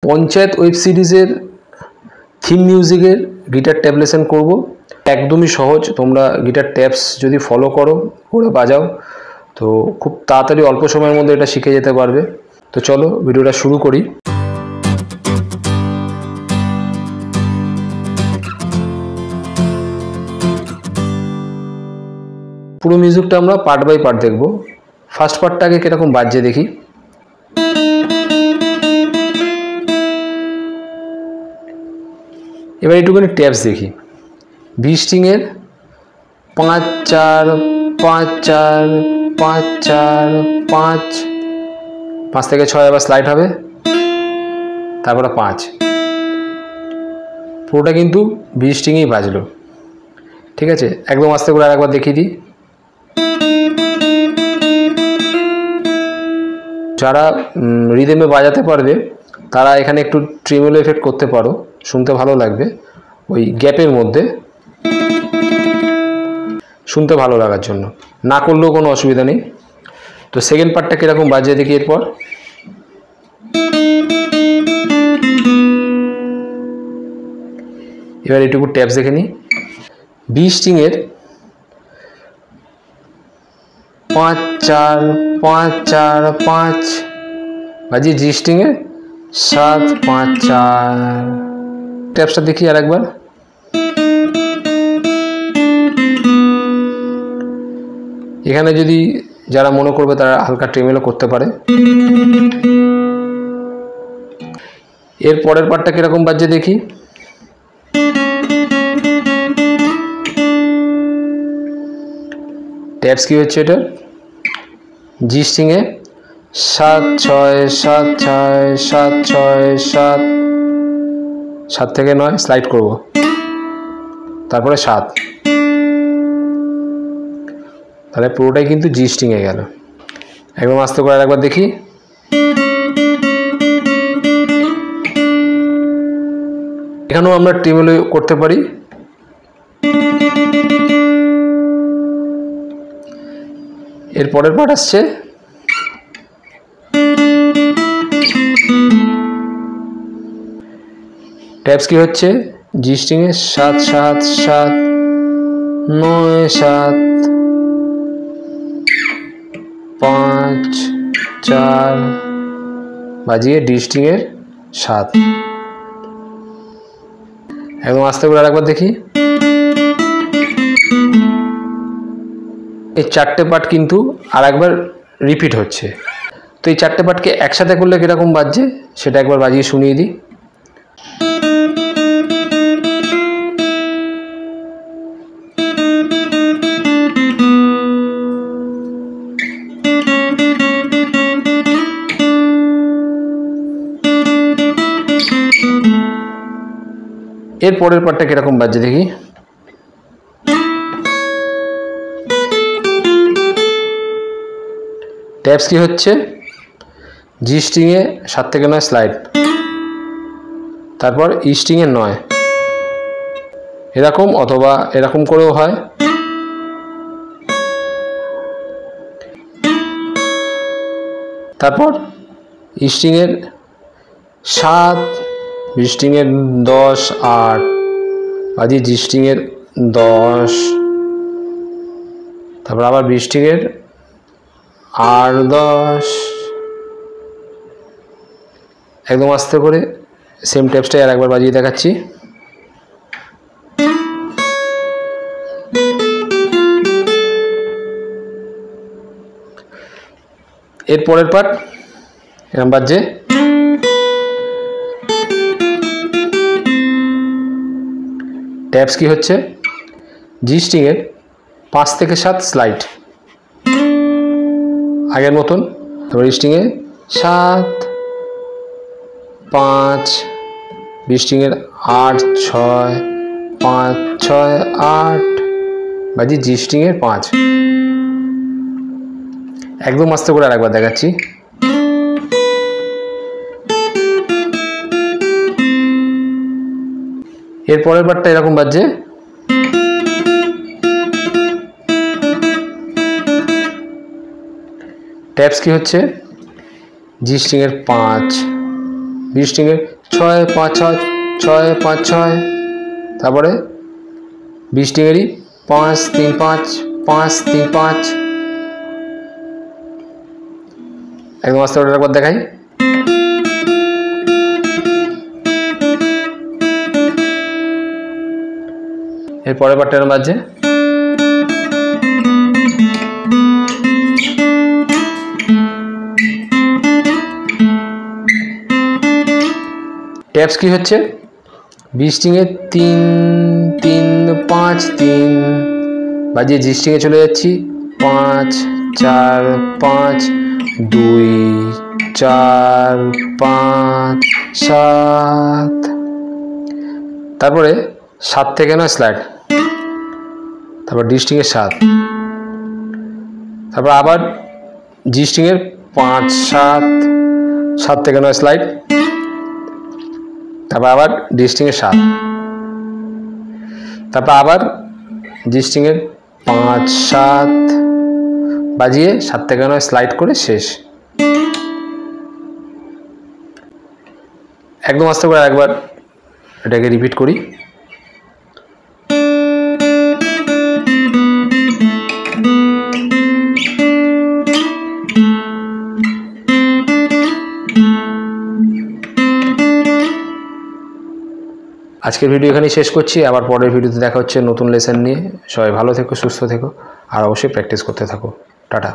Panchayat web সিরিজের theme মিউজিকের guitar ট্যাবলেশন করব। একদমই সহজ, তোমরা গিটার ট্যাবস যদি ফলো করো, করে বাজাও, তো খুব তাড়াতাড়ি অল্প সময়ের মধ্যে এটা শিখে যেতে পারবে। তো চলো ভিডিওটা শুরু করি। পুরো মিউজিকটা আমরা পার্ট বাই পার্ট দেখব। ফার্স্ট পার্টটাকে কীরকম বাজছে দেখি। এবার একটুখানি ট্যাপস দেখি। বি স্ট্রিংয়ের 5-4 5-4 5-4 5, 5 থেকে 6 আবার স্লাইড হবে, তারপরে 5। পুরোটা কিন্তু বি স্ট্রিংয়েই বাজলো। ঠিক আছে, একদম আস্তে করে আরেকবার দেখিয়ে দিই। যারা রিদমে বাজাতে পারবে তারা এখানে একটু ট্রিমোলো এফেক্ট করতে পারো, শুনতে ভালো লাগবে। ওই গ্যাপের মধ্যে শুনতে ভালো লাগার জন্য, না করলেও কোনো অসুবিধা নেই। তো সেকেন্ড পার্টটা কীরকম বাজে দেখি। এরপর এবার এটুকু ট্যাপস দেখে নিই। বি স্ট্রিংয়ের 5-4 5-4 5 বাজিয়ে জি স্ট্রিংয়ে 7-5-4। ট্যাপসটা দেখি আর একবার। এখানে যদি যারা মনে করবে তারা হালকা ট্রেমেলো করতে পারে। এর পরের পার্টটা কিরকম বাজছে দেখি। ট্যাপস কি হচ্ছে এটা, জি স্ট্রিংয়ে 7-6 7-6 7-6 7, 7 থেকে 9 স্লাইড করব, তারপরে 7। তাহলে পুরোটাই কিন্তু জি স্ট্রিংয়ে গেল। একদম আস্তে করে আরেকবার দেখি। এখানেও আমরা ট্রিমোলো করতে পারি। এর পরের পার্ট আসছে ট্যাপস কি হচ্ছে, জি স্ট্রিংয়ে 7-7 7 9 7 5-4 বাজিয়ে ডি স্ট্রিংয়ের 7। একদম আস্তে করে আরেকবার দেখি। এই চারটে পার্ট কিন্তু আর একবার রিপিট হচ্ছে। তো এই চারটে পার্টকে একসাথে করলে কীরকম বাজছে সেটা একবার বাজিয়ে শুনিয়ে দিই। এর পরের পার্টটা কীরকম বাজছে দেখি। ট্যাপস কি হচ্ছে, জি স্ট্রিংয়ে 7 থেকে 9 স্লাইড, তারপর ই স্ট্রিংয়ে 9, এরকম অথবা এরকম করেও হয়। তারপর ই স্ট্রিংয়ের 7, বি স্ট্রিংয়ের 10 8 বাজিয়ে জি স্ট্রিংয়ের 10, তারপর আবার বি স্ট্রিংয়ের 8 10। একদম আস্তে করে সেম ট্যাপসটাই আর একবার বাজিয়ে দেখাচ্ছি। এর পরের পার্ট এরকম বাজছে। ট্যাপস কি হচ্ছে, জি স্ট্রিংয়ের 5 থেকে 7 স্লাইড, আগের মতন। তারপর ই স্ট্রিংয়ে 7 5, বি স্ট্রিংয়ের 8 6 5 6 8 বাজি জি স্ট্রিংয়ের 5। একদম আস্তে করে আরেকবার দেখাচ্ছি। এর পরের পার্টটা এরকম বাজছে। ট্যাপস কি হচ্ছে, জি স্ট্রিংয়ের 5, বি স্ট্রিংয়ের 6 5 6 6 5 6, তারপরে 20 ডিগ্রি 5 3 5 5 3 5। একদম আস্তে করে একবার দেখাই। এর পরের পার্টটা এরকম বাজছে। ট্যাপস কি হচ্ছে, 20 স্ট্রিংয়ে 3 3 5 3 বাজিয়ে জি স্ট্রিংয়ে চলে যাচ্ছি 5 4 5 2 4 5 7, তারপরে 7 থেকে 9 স্লাইড, তারপর ডি স্ট্রিংয়ের 7, তারপর আবার জি স্ট্রিংয়ের 5 7 7 থেকে 9 স্লাইড, তারপর আবার ডি স্ট্রিংয়ের 7, তারপর আবার জি স্ট্রিংয়ের 5 7 বাজিয়ে 7 থেকে 9 স্লাইড করে শেষ। একদম আস্তে করে একবার এটাকে রিপিট করি। আজকের ভিডিও এখানেই শেষ করছি, আবার পরের ভিডিওতে দেখা হচ্ছে নতুন লেসন নিয়ে। সবাই ভালো থেকো, সুস্থ থেকো, আর অবশ্যই প্র্যাকটিস করতে থাকো। টাটা।